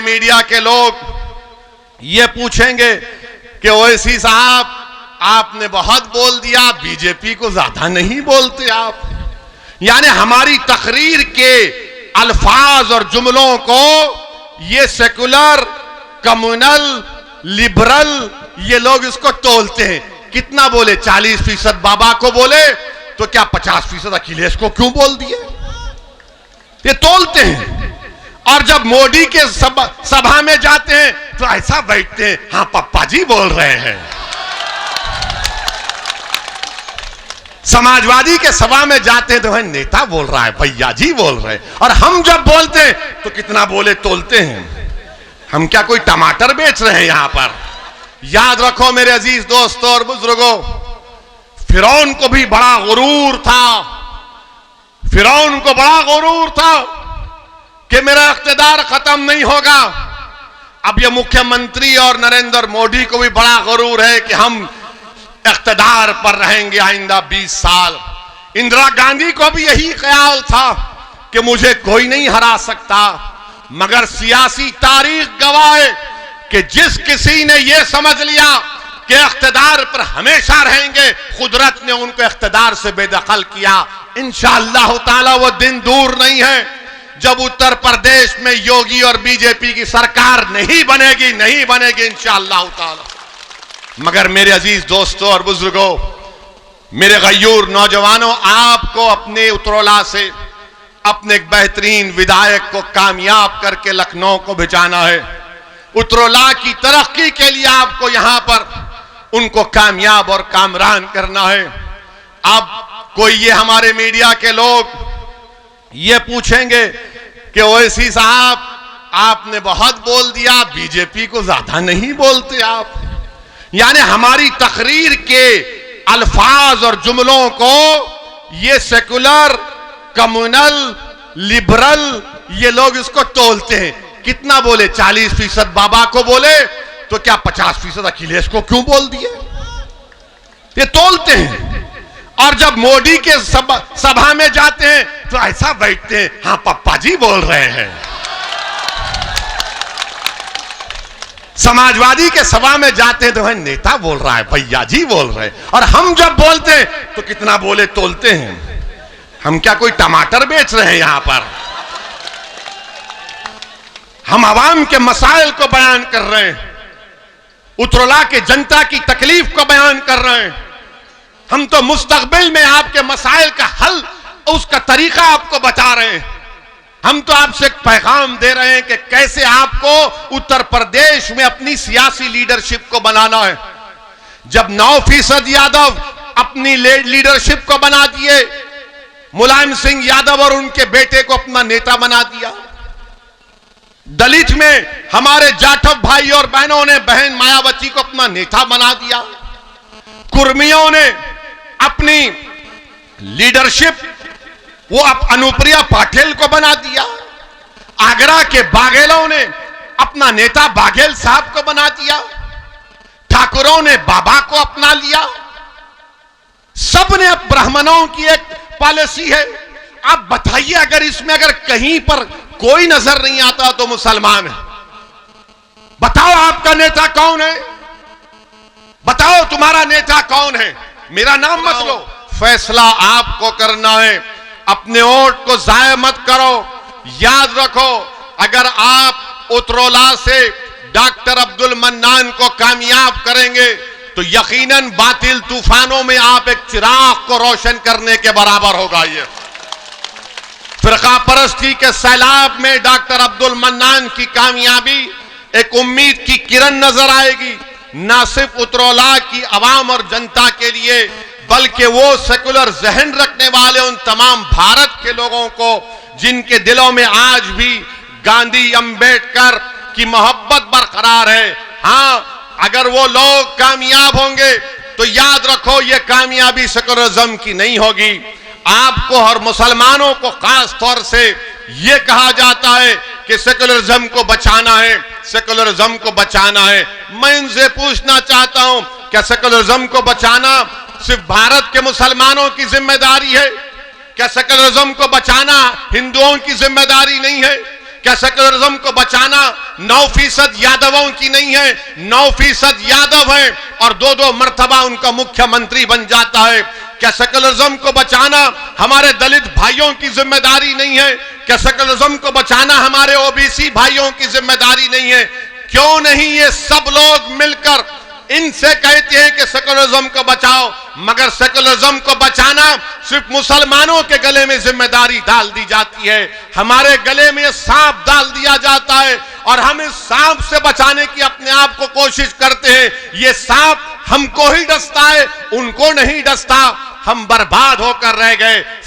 Media के लोग ये पूछेंगे कि ओवैसी साहब आपने बहुत बोल दिया, बीजेपी को ज्यादा नहीं बोलते आप। यानी हमारी तकरीर के अल्फाज और जुमलों को ये सेकुलर, कम्युनल, लिबरल ये लोग इसको तोलते हैं। कितना बोले? 40% बाबा को बोले तो क्या 50% अखिलेश को क्यों बोल दिए? ये तोलते हैं। और जब मोदी के सभा में जाते हैं तो ऐसा बैठते हैं, हाँ पप्पा जी बोल रहे हैं। समाजवादी के सभा में जाते हैं तो भाई नेता बोल रहा है, भैया जी बोल रहे हैं। और हम जब बोलते हैं तो कितना बोले तोलते हैं। हम क्या कोई टमाटर बेच रहे हैं यहां पर? याद रखो मेरे अजीज दोस्तों और बुजुर्गों, फिरौन को भी बड़ा गुरूर था। फिरौन को बड़ा गुरूर था कि मेरा इख्तिदार खत्म नहीं होगा। अब ये मुख्यमंत्री और नरेंद्र मोदी को भी बड़ा गुरूर है कि हम इख्तिदार पर रहेंगे आइंदा 20 साल। इंदिरा गांधी को भी यही ख्याल था कि मुझे कोई नहीं हरा सकता। मगर सियासी तारीख गवाह है कि जिस किसी ने यह समझ लिया कि इख्तिदार पर हमेशा रहेंगे, कुदरत ने उनको इख्तिदार से बेदखल किया। इंशाअल्लाह ताला वो दिन दूर नहीं है जब उत्तर प्रदेश में योगी और बीजेपी की सरकार नहीं बनेगी इंशाअल्लाह ताला। मगर मेरे अजीज दोस्तों और बुजुर्गों, मेरे गयूर नौजवानों, आपको अपने उतरौला से अपने एक बेहतरीन विधायक को कामयाब करके लखनऊ को भिजाना है। उतरौला की तरक्की के लिए आपको यहां पर उनको कामयाब और कामरान करना है। अब कोई ये हमारे मीडिया के लोग ये पूछेंगे कि ओवैसी साहब आपने बहुत बोल दिया, बीजेपी को ज्यादा नहीं बोलते आप। यानी हमारी तकरीर के अल्फाज और जुमलों को ये सेकुलर, कम्युनल, लिबरल ये लोग इसको तोलते हैं। कितना बोले? 40% बाबा को बोले तो क्या 50% अखिलेश को क्यों बोल दिए? ये तोलते हैं। और जब मोदी के सभा में जाते हैं तो ऐसा बैठते हैं, हाँ पप्पा जी बोल रहे हैं। समाजवादी के सभा में जाते हैं तो भाई नेता बोल रहा है, भैया जी बोल रहे हैं। और हम जब बोलते हैं तो कितना बोले तोलते हैं। हम क्या कोई टमाटर बेच रहे हैं यहां पर? हम आवाम के मसाइल को बयान कर रहे हैं, उतरौला के जनता की तकलीफ को बयान कर रहे हैं। हम तो मुस्तकबिल में आपके मसाइल का हल, उसका तरीका आपको बता रहे हैं। हम तो आपसे एक पैगाम दे रहे हैं कि कैसे आपको उत्तर प्रदेश में अपनी सियासी लीडरशिप को बनाना है। जब 9% यादव अपनी लीडरशिप को बना दिए, मुलायम सिंह यादव और उनके बेटे को अपना नेता बना दिया। दलित में हमारे जाटव भाई और बहनों ने बहन मायावती को अपना नेता बना दिया। कुर्मियों ने अपनी लीडरशिप वो अब अनुप्रिया पाटिल को बना दिया। आगरा के बाघेलों ने अपना नेता बाघेल साहब को बना दिया। ठाकुरों ने बाबा को अपना लिया। सबने अब ब्राह्मणों की एक पॉलिसी है। आप बताइए, अगर इसमें अगर कहीं पर कोई नजर नहीं आता तो मुसलमान है। बताओ आपका नेता कौन है? बताओ तुम्हारा नेता कौन है? मेरा नाम मत लो। फैसला आपको करना है। अपने वोट को जाया मत करो। याद रखो, अगर आप उतरौला से डॉक्टर अब्दुल मन्नान को कामयाब करेंगे तो यकीनन बातिल तूफानों में आप एक चिराग को रोशन करने के बराबर होगा। ये फिरका परस्ती के सैलाब में डॉक्टर अब्दुल मन्नान की कामयाबी एक उम्मीद की किरण नजर आएगी, न सिर्फ उतरौला की आवाम और जनता के लिए, बल्कि वो सेकुलर जहन रखने वाले उन तमाम भारत के लोगों को जिनके दिलों में आज भी गांधी, अंबेडकर की मोहब्बत बरकरार है। हाँ, अगर वो लोग कामयाब होंगे तो याद रखो, ये कामयाबी सेकुलरिज्म की नहीं होगी। आपको और मुसलमानों को खास तौर से ये कहा जाता है कि सेकुलरिज्म को बचाना है, सेकुलरिज्म को बचाना है। मैं इनसे पूछना चाहता हूं, क्या सेकुलरिज्म को बचाना सिर्फ भारत के मुसलमानों की जिम्मेदारी है? क्या सेकुलरिज्म को बचाना हिंदुओं की जिम्मेदारी नहीं है? क्या सेकुलरिज्म को बचाना 9% यादवों की नहीं है, 9% यादव है और 2-2 मर्तबा उनका मुख्यमंत्री बन जाता है। क्या सेकुलरिज्म को बचाना हमारे दलित भाइयों की जिम्मेदारी नहीं है? क्या सेकुलरिज्म को बचाना हमारे ओबीसी भाइयों की जिम्मेदारी नहीं है? क्यों नहीं ये सब लोग मिलकर इनसे कहते हैं कि सेकुलरिज्म को बचाओ, मगर सेकुलरिज्म को बचाना सिर्फ मुसलमानों के गले में जिम्मेदारी डाल दी जाती है। हमारे गले में सांप डाल दिया जाता है और हम इस सांप से बचाने की अपने आप को कोशिश करते हैं। ये सांप हमको ही डसता है, उनको नहीं डसता। हम बर्बाद होकर रह गए।